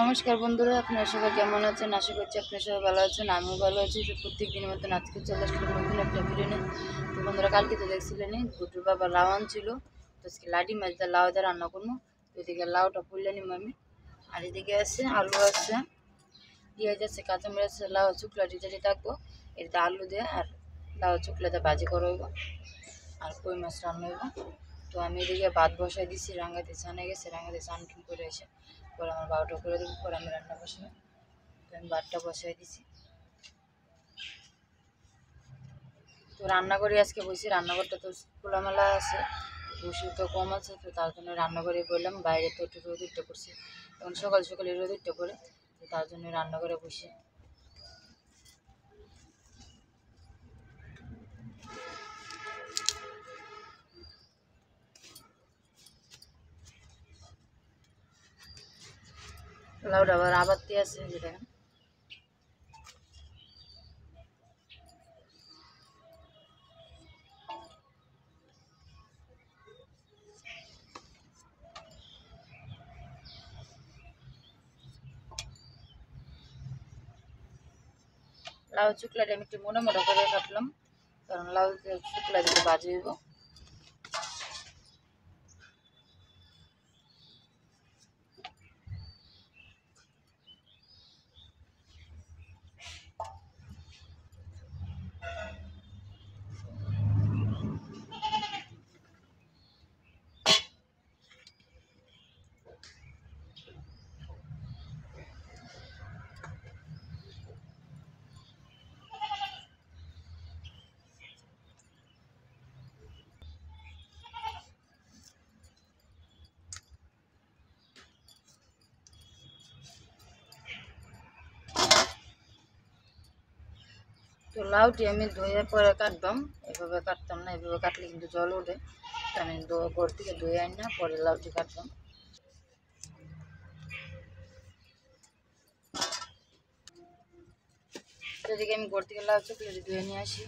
নমস্কার বন্ধুরা, আপনারা সবাই কেমন আছেন? আশা করছি আপনারা সবাই ভালো আছেন। আমিও ভালো আছি। তো প্রত্যেক দিনের মতন আজকে চলে আসলাম নতুন একটা ভিডিও নিয়ে। তো বন্ধুরা, কালকে তো দেখছিলেন গুড্ডুর বাবা লাউ আনছিল, তো আজকে লাডি মাছ দিয়ে লাউ দিয়ে রান্না করবো। তো এদিকে লাউটা পুড়লে নিব আমি, আর এদিকে আছে আলু আছে, পেঁয়াজ আছে, কাঁচামরিচ আছে, লাউ শুকলা টিচারি থাকবো। এটাতে আলু দিয়ে আর লাউ শুকলা দিয়ে ভাজি করা হইব, আর কই মাছ রান্না হইব। তো আমি এদিকে ভাত বসাই দিছি, রাঙ্গাতে চানে গেছে, রাঙ্গাতে চান টুন করে এসে পরে আমার 12টা করে দেবো, পরে আমি রান্না বসাবো। তো আমি ভাতটা বসাই দিছি। তো রান্না করে আজকে বসি, রান্নাঘরটা তো খোলামেলা আছে, বসি তো কম আছে, তো তার জন্য রান্নাঘরে বললাম। বাইরে তো একটু রোদ উঠতে পড়ছে, এখন সকাল সকালে রোদ উঠতে পড়ে, তো তার জন্য রান্নাঘরে বসে। লাউটা আবার আবারতে আছে যেটা লাউ শুকলাটা আমি একটু মোটা মোটা করে কাটলাম, কারণ লাউ শুকলা দিতে বাজি হইব। তো লাউটি আমি ধুয়ে পরে কাটবাম, এভাবে কাটতাম না, এভাবে কাটলে কিন্তু জল ওঠে। তো আমি ঘর থেকে ধুয়ে আনি না, পরে লাউটি কাটতাম। এদিকে আমি ঘর থেকে লাউ চকলেট ধুয়ে নিয়ে আসি।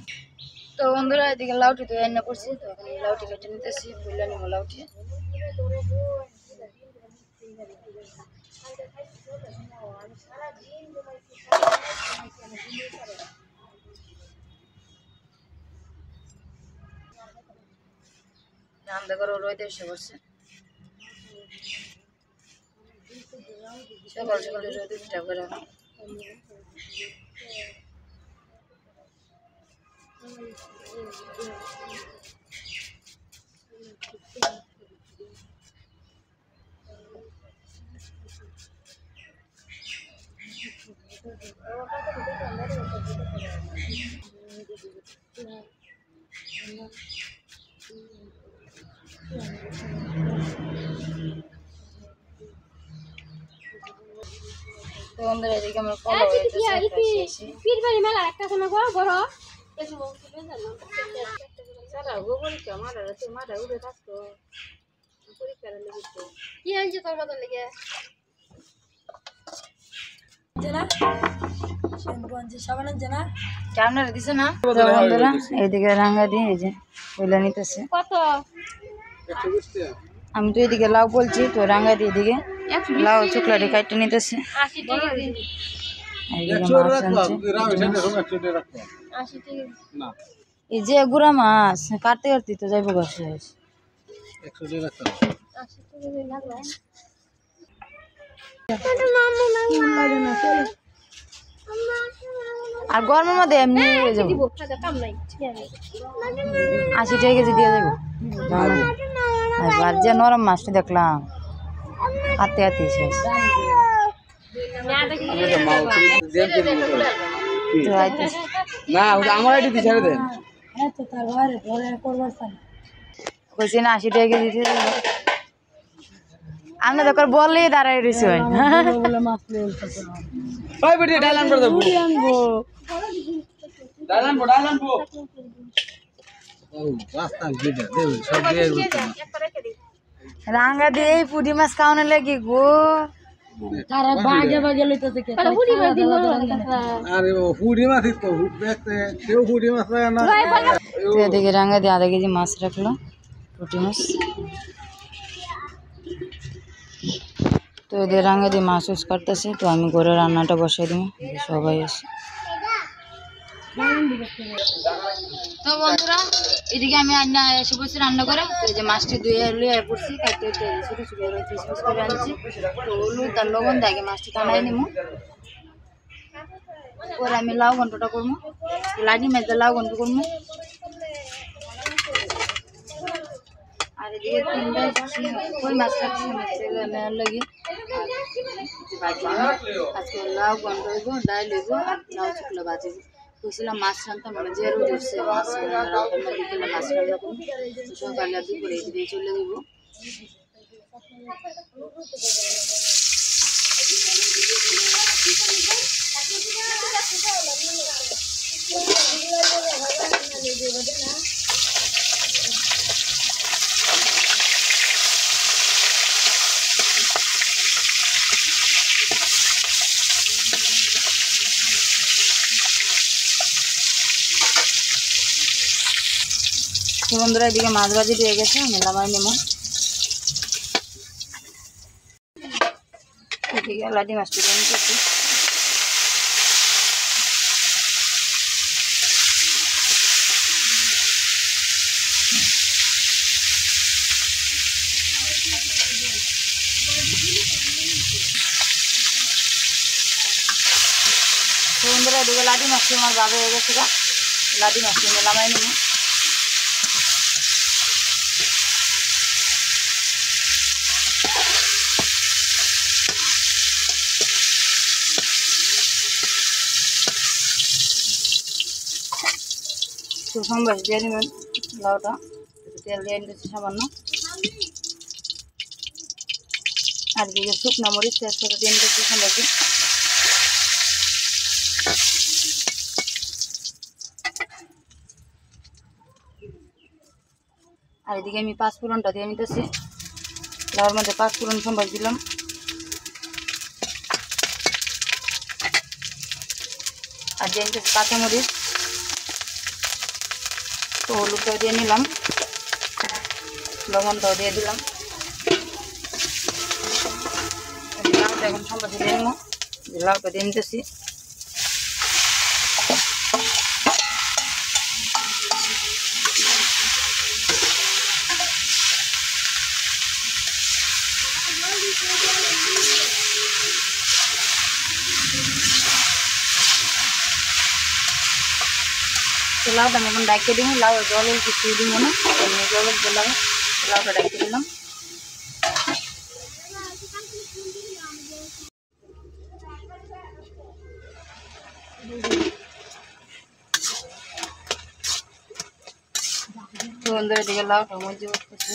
তো বন্ধুরা, এদিকে লাউটি ধুয়ে আনা করছি, তো এখন লাউটি কেটে নিতেছি, বুঝলে নিব লাউটি। রান্না করে রোদে এসে বসছে, সকাল সকালে রোদে উঠে করে। তো বন্ধুরা, এদিকে আমার কলা আপনারা দিছে না? বন্ধুরা, এইদিকে রাঙ্গা দিয়ে এই যে কইলা নিতেছে। আমি তো এদিকে লাউ বলছি, তো রাঙ্গা দিয়ে এদিকে লাউ চুকলাটি কাটতে নিতেছে। এই যে গুড়া মাছ কাটতে কাটতে তো যাইব গাছ। আর গরমের মধ্যে এমনি 80 টাকা কেজি দিয়ে যাবো। আর যে নরম মাছটা দেখলাম হাতে হাতে শেষ। কইছি না 80 টাকা কেজি দিয়ে যাবো। আমরা তো বললেই দাঁড়াই রয়েছি। রাঙ্গা দিয়ে এই পুঁটি মাছ খাওয়ানো লাগে গো। এদিকে রাঙ্গা দিয়ে আধা কেজি মাছ রাখলো, পুঁটি মাছ। তো এদের রাঙে দিয়ে মাছ উস কাটতেছে, তো আমি ঘরে রান্নাটা বসাই দিব, সবাই এসে। তো বন্ধুরা এদিকে আমি রান্না এসে পড়ছি রান্না করে। তো এই যে মাছটি ধুয়ে লুয়ে পড়ছি, কাটতে ছোটো ছোটো পিস পিস করে আনছি। তো হলুদ আর লবণ দিয়ে আগে মাছটি টানাই নিব, পরে আমি লাউ ঘন্টটা করবো, লাডি মাছ লাউ ঘন্ট করবো। আর এদিকে তিনটা কই মাছ রাখছি নেওয়ার লাগে। আজকে লাউ ঘন্ট হইব, ডাল হইব আর লাউ শুকনো ভাজিব। কইছিলাম মাছ রান্তাম মানে যে রোদ উঠছে মাছ বিকেলে মাছ রান্না করবো, সকালে আর দুপুরে এই দিয়ে চলে দিব। বন্ধুরা এদিকে মাছ ভাজি দিয়ে গেছে, আমি নামাই নেব। এদিকে লাডি মাছটি নিতেছি। বন্ধুরা এদিকে লাডি মাছটি আমার ভালো হয়ে গেছে, লাডি মাছটি নামাই নেব। সম্বাস দিয়ে নেবেন লাউটা, তেল দিয়ে নিতেছি সামান্য। আর দিকে শুকনো মরিচ তেজপাতা দিয়ে নিতেছি সম্বাসে। আর এদিকে আমি পাঁচফোড়নটা দিয়ে নিতেছি, লাউর মধ্যে পাঁচফোড়ন সম্বাস দিলাম। আর দিয়ে নিতেছি কাঁচামরিচ, তো হলুদটাও দিয়ে নিলাম, লবণটাও দিয়ে দিলাম। লাউটা এখন সম্বাসে দিয়ে নিব, লাউটা দিয়ে নিতেছি। তো লাউটা আমি এখন ডাকিয়ে দিব, লাউ জলের কিছু দিব না, এমনি জলের দিলাম, লাউটা ডাকিয়ে দিলাম। তো বন্ধুরা দিকে লাউটা মজে উঠতেছে,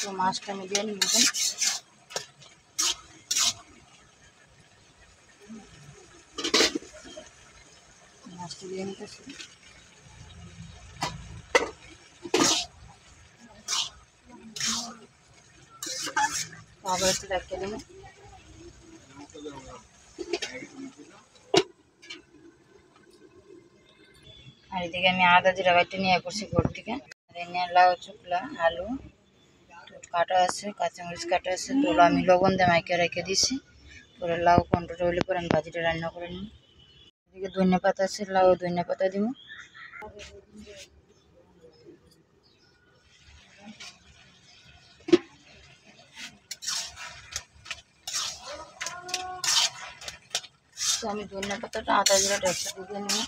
তো মাছটা আমি দিয়ে নিব। মাছটা দিয়ে নিতেছি। আবার একটু ডাকিয়ে দেবো। আর এদিকে আমি আদা জিরা বাটি নিয়ে করছি ঘর থেকে। আর এনে লাউ চুকলা আলু কাটা আছে, কাঁচামরিচ কাটা আছে, তো আমি লবণ দিয়ে মাইকে রেখে দিছি। পরে লাউ কন্ট্রোল হলে পরে আমি ভাজিটা রান্না করে নিই। এদিকে ধনিয়া পাতা আছে, লাউ ধনিয়া পাতা দিব। তো আমি ধনিয়া পাতাটা আদা জিরাটা একসাথে দিয়ে নিব।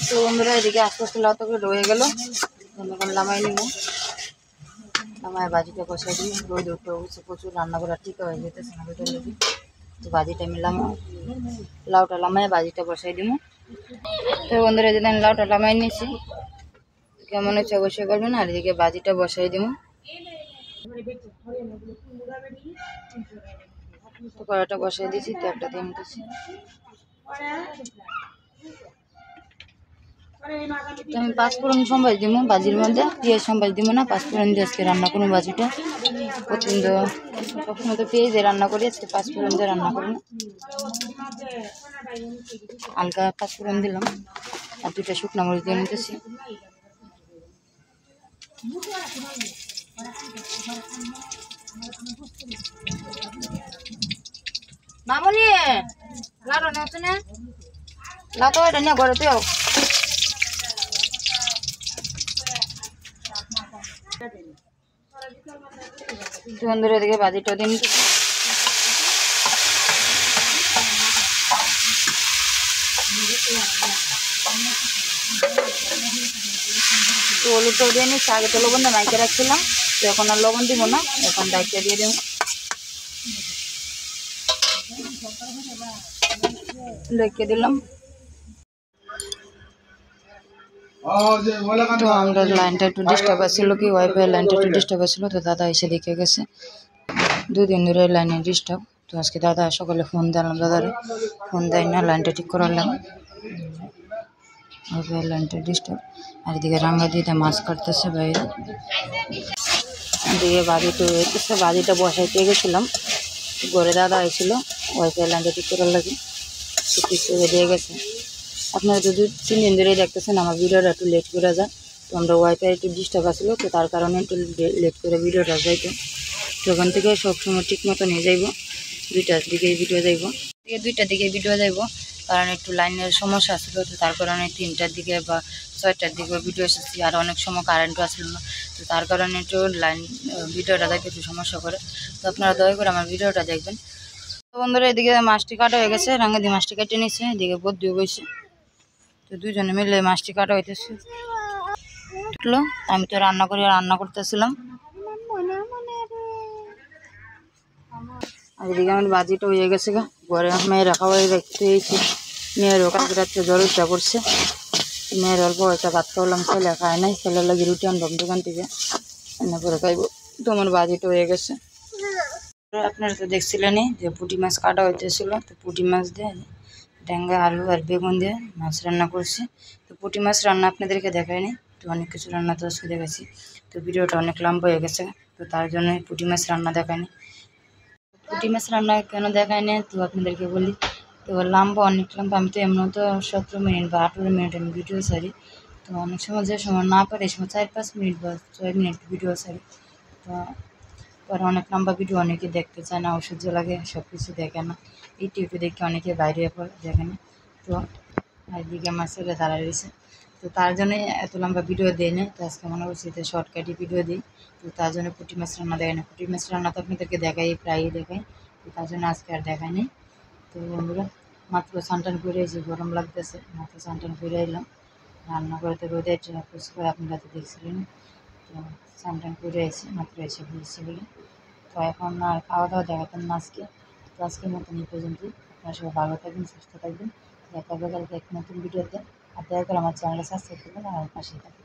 তো বন্ধুরা এদিকে আস্তে আস্তে লাউ তরকারি হয়ে গেল, এখন নামাই নিব। নামায় ভাজিটা বসাই দিই, রোদ উঠে উঠছে প্রচুর, রান্না করা ঠিক হয়ে যেতেছে না রোদের লেগে। তো ভাজিটা আমি লাউটা লামায় ভাজিটা বসাই দিব। তো বন্ধুরা যদি আমি লাউটা লামাই নিয়েছি, কেমন হচ্ছে অবশ্যই করবেন। আর এদিকে ভাজিটা বসাই দিব। তো কড়াটা বসাই দিয়েছি, তেলটা দিয়ে নিতেছি। তো আমি পাঁচফোড়ন সম্বাস দিব ভাজির মধ্যে, পেঁয়াজ সম্বাস দিব না, পাঁচফোড়ন দিয়ে আজকে রান্না করবো ভাজিটা। প্রতিদিন তো সবসময় তো পেঁয়াজ দিয়ে রান্না করি, আজকে পাঁচফোড়ন দিয়ে রান্না করি না। হালকা পাঁচফোড়ন দিলাম আর 2টা শুকনো মরিচ দিয়ে নিতেছি। মামনি লাড়ো না আছে না, লাতো এটা নিয়ে ঘরে তুই সুন্দর এদিকে ভাজিটা দিয়ে নিতেছি। তো হলুদটাও দিয়ে নিচ্ছি, আগে তো লবণটা মাইকে রাখছিলাম, তো এখন আর লবণ দিব না, এখন দায়িত্ব দিয়ে দেব। রেখে দিলাম। তো আমরা লাইনটা একটু ডিস্টার্ব আসছিল, কি ওয়াইফাই লাইনটা একটু ডিস্টার্ব আসছিল, তো দাদা এসে দেখে গেছে 2 দিন ধরে লাইনে ডিস্টার্ব। তো আজকে দাদা সকালে ফোন দিলাম, দাদারে ফোন দেয় না, লাইনটা ঠিক করালাম, ওয়াইফাই লাইনটা ডিস্টার্ব। আর এদিকে রাঙ্গা দিতে মাছ কাটতেছে বাইরে, এদিকে বাড়িতে হইতেছে, বাড়িটা বসাইতে গেছিলাম, ঘরে দাদা হয়েছিল ওয়াইফাই লাইনটা ঠিক করার লাগে, কিছু দিয়ে গেছে। আপনারা তো 2-3 দিন ধরেই দেখতেছেন আমার ভিডিওটা একটু লেট করে যায়, তো আমরা ওয়াইফাই একটু ডিস্টার্ব আসলো, তো তার কারণে একটু লেট করে ভিডিওটা যাইতো। তো ওখান থেকে সবসময় ঠিক মতো নিয়ে যাইব, 2টার দিকে ভিডিও যাইব, 2টার দিকে ভিডিও যাইব, কারণ একটু লাইনের সমস্যা আসলো, তো তার কারণে 3টার দিকে বা 6টার দিকে ভিডিও এসেছি। আর অনেক সময় কারেন্টও আসলো না, তো তার কারণে একটু ভিডিওটা দেখতে একটু সমস্যা করে। তো আপনারা দয়া করে আমার ভিডিওটা দেখবেন। তো বন্ধুরা এদিকে মাছটি কাটা হয়ে গেছে, রাঙ্গা দিয়ে মাছটি কেটে নিচ্ছে, এদিকে বদ্দিও বইছে, তো 2জনে মিলে মাছটি কাটা হইতেছে। আমি তো রান্না করতেছিলাম, আর এদিকে আমার বাজিটা হয়ে গেছে গা, ঘরে মেয়েরা খাওয়াই রাখতে হয়েছে, মেয়েরও কালকে রাত্রে জ্বর উঠা করছে, মেয়ের অল্প একটা ভাত খাওয়ালাম, ছেলে খায় নাই, ছেলের লাগে রুটি আনবাম দোকান থেকে, এনে করে খাইব। তো আমার বাজিটা হয়ে গেছে। আপনারা তো দেখছিলেনই যে পুঁটি মাছ কাটা হইতেছিল, তো পুঁটি মাছ দিয়ে ডেঙ্গা আলু আর বেগুন দিয়ে মাছ রান্না করছি। তো পুঁটি মাছ রান্না আপনাদেরকে দেখায়নি, তো অনেক কিছু রান্না তো আজকে দেখাচ্ছি, তো ভিডিওটা অনেক লম্বা হয়ে গেছে, তো তার জন্য পুঁটি মাছ রান্না দেখায়নি। পুঁটি মাছ রান্না কেন দেখায়নি তো আপনাদেরকে বলি, তো লম্বা অনেক লম্বা, আমি তো এমন তো 17 মিনিট বা 18 মিনিট আমি ভিডিও ছাড়ি, তো অনেক সময় যে সময় না পারে এই সময় 4-5 মিনিট বা 6 মিনিট ভিডিও ছাড়ি। তো পরে অনেক লম্বা ভিডিও অনেকে দেখতে চায় না, অসহ্য লাগে, সব কিছু দেখে না, ইউটিউবে দেখে অনেকে বাইরে পরে দেখে না। তো একদিকে আমার ছেলে দাঁড়ায় রয়েছে, তো তার জন্যে এত লম্বা ভিডিও দেয় না, তো আজকে মনে করছি যে শর্টকাটে ভিডিও দিই, তো তার জন্য পুঁটি মাছ রান্না দেয় না। পুঁটি মাছ রান্না তো আপনাদেরকে দেখাই, প্রায়ই দেখাই, তো তার জন্য আজকে আর দেখাই নেই। তো বন্ধুরা মাত্র স্নান করে এসে, গরম লাগতেছে, মাত্র স্নান করে এলাম, রান্না করতে রোদে পোস্ট করে আপনারা তো দেখছিলেন। তো স্নান করে এসে মাত্র এসে বলছি বলে, তো এখন আর খাওয়া দাওয়া দেখাতাম না আজকে। তো আজকের মতন এই পর্যন্তই, আপনারা সবাই ভালো থাকবেন, সুস্থ থাকবেন, দেখা হবে কালকে এক নতুন ভিডিওতে। আর দয়া করে আমার চ্যানেলটা সাবস্ক্রাইব করবেন আর আমার পাশে থাকবেন।